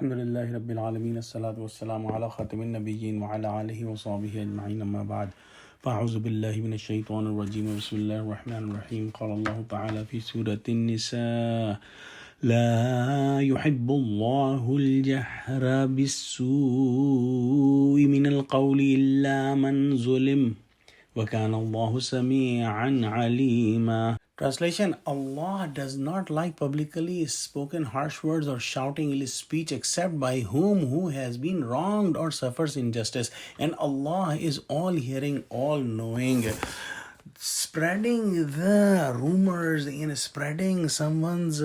Alhamdulillahi Rabbil Alameen. As-salatu was-salamu ala khatamin nabiyyin wa ala alihi wa sahbihi ajma'in amma ba'd. فأعوذ بالله من الشيطان الرجيم بسم الله الرحمن الرحيم قال الله تعالى في سورة النساء لا يحب الله الجهر بالسوء من القول إلا من ظلم وكان الله سميعا عليما. Translation: Allah does not like publicly spoken harsh words or shouting ill speech except by who has been wronged or suffers injustice, and Allah is all hearing, all knowing. Spreading the rumors and spreading someone's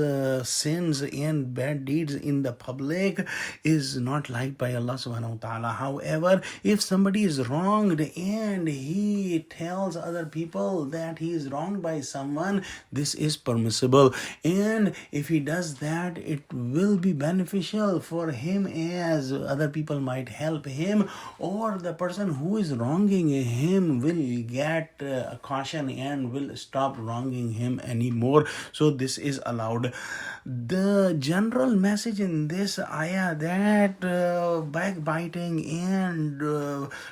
sins and bad deeds in the public is not liked by Allah subhanahu wa ta'ala. However, if somebody is wronged and he tells other people that he is wronged by someone, this is permissible, and if he does that, it will be beneficial for him, as other people might help him, or the person who is wronging him will get a caution and will stop wronging him anymore. So this is allowed. The general message in this ayah that backbiting and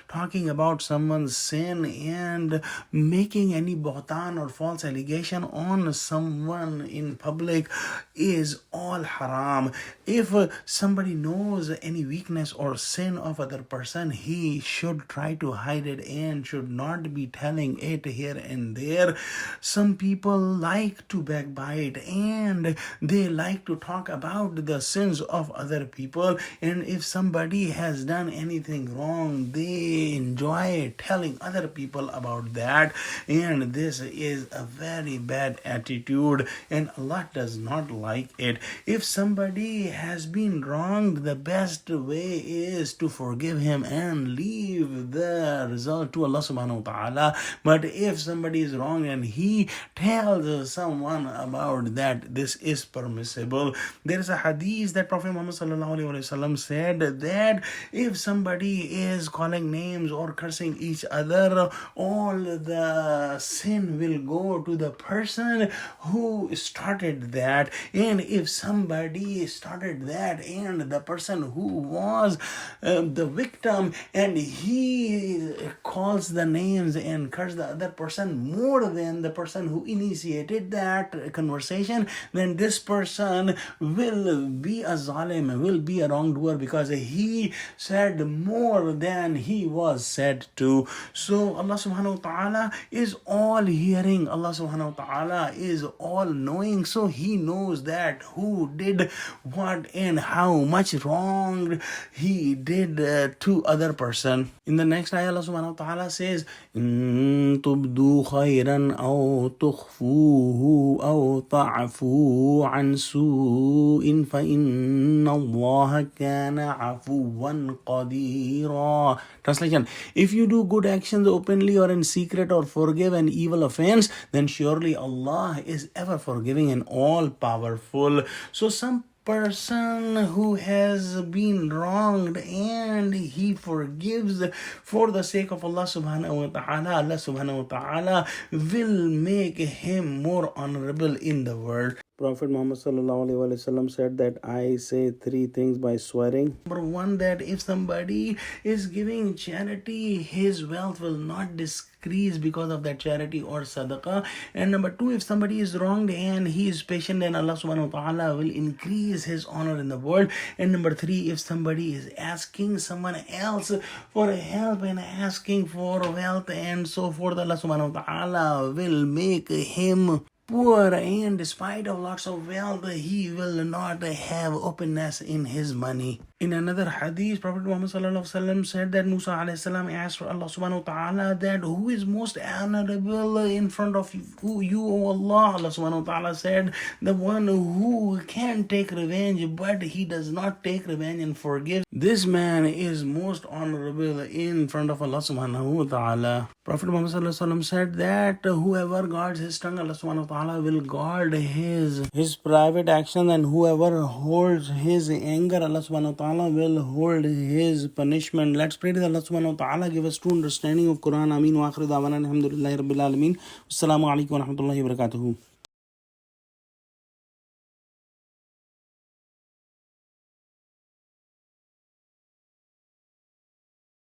talking about someone's sin and making any buhtan or false allegation on someone in public is all haram. If somebody knows any weakness or sin of other person, he should try to hide it and should not be telling it here and there. Some people like to backbite and they like to talk about the sins of other people, and if somebody has done anything wrong, they enjoy telling other people about that, and this is a very bad attitude and Allah does not like it. If somebody has been wronged, the best way is to forgive him and leave the result to Allah subhanahu wa ta'ala. But if somebody is wrong and he tells someone about that, this is permissible. There is a hadith that Prophet Muhammad sallallahu alaihi wasallam said that if somebody is calling names or cursing each other, all the sin will go to the person who started that, and if somebody started that and the person who was the victim and he calls the names and curses the other person more than the person who initiated that conversation, then this person will be a zalim, will be a wrongdoer, because he said more than he was said to. So Allah subhanahu wa ta'ala is all hearing, Allah subhanahu wa ta'ala is all knowing, so he knows that who did what and how much wrong he did to other person. In the next ayah, Allah subhanahu wa ta'ala says, إن تبدوا خيرا أو تخفوه أو تعفوا عن سوء فإن الله كان عفوا قديرا. Translation: if you do good actions openly or in secret or forgive an evil offense, then surely Allah is ever forgiving and all powerful. So some person who has been wronged and he forgives for the sake of Allah subhanahu wa ta'ala, Allah subhanahu wa ta'ala will make him more honorable in the world. Prophet Muhammad sallallahu alaihi wasallam said that I say three things by swearing. Number one, that if somebody is giving charity, his wealth will not decrease because of that charity or sadaqah. And number two, if somebody is wronged and he is patient, then Allah subhanahu wa ta'ala will increase his honor in the world. And number three, if somebody is asking someone else for help and asking for wealth and so forth, Allah subhanahu wa ta'ala will make him poor, and despite of lots of wealth, he will not have openness in his money. In another hadith, Prophet Muhammad sallallahu alaihi wasallam said that Musa alayhi salam asked Allah subhanahu wa ta'ala that who is most honorable in front of you, O Allah? Allah subhanahu wa ta'ala said, the one who can take revenge but he does not take revenge and forgives. This man is most honorable in front of Allah subhanahu wa ta'ala. Prophet Muhammad sallallahu alaihi wasallam said that whoever guards his tongue, Allah subhanahu wa ta'ala will guard his private action, and whoever holds his anger, Allah subhanahu wa ta'ala will hold his punishment. Let's pray that Allah subhanahu wa ta'ala give us true understanding of Quran. Ameen wa akhir da'wana alhamdulillahi rabbil alameen. Assalamu alaikum wa rahmatullahi wa barakatuhu.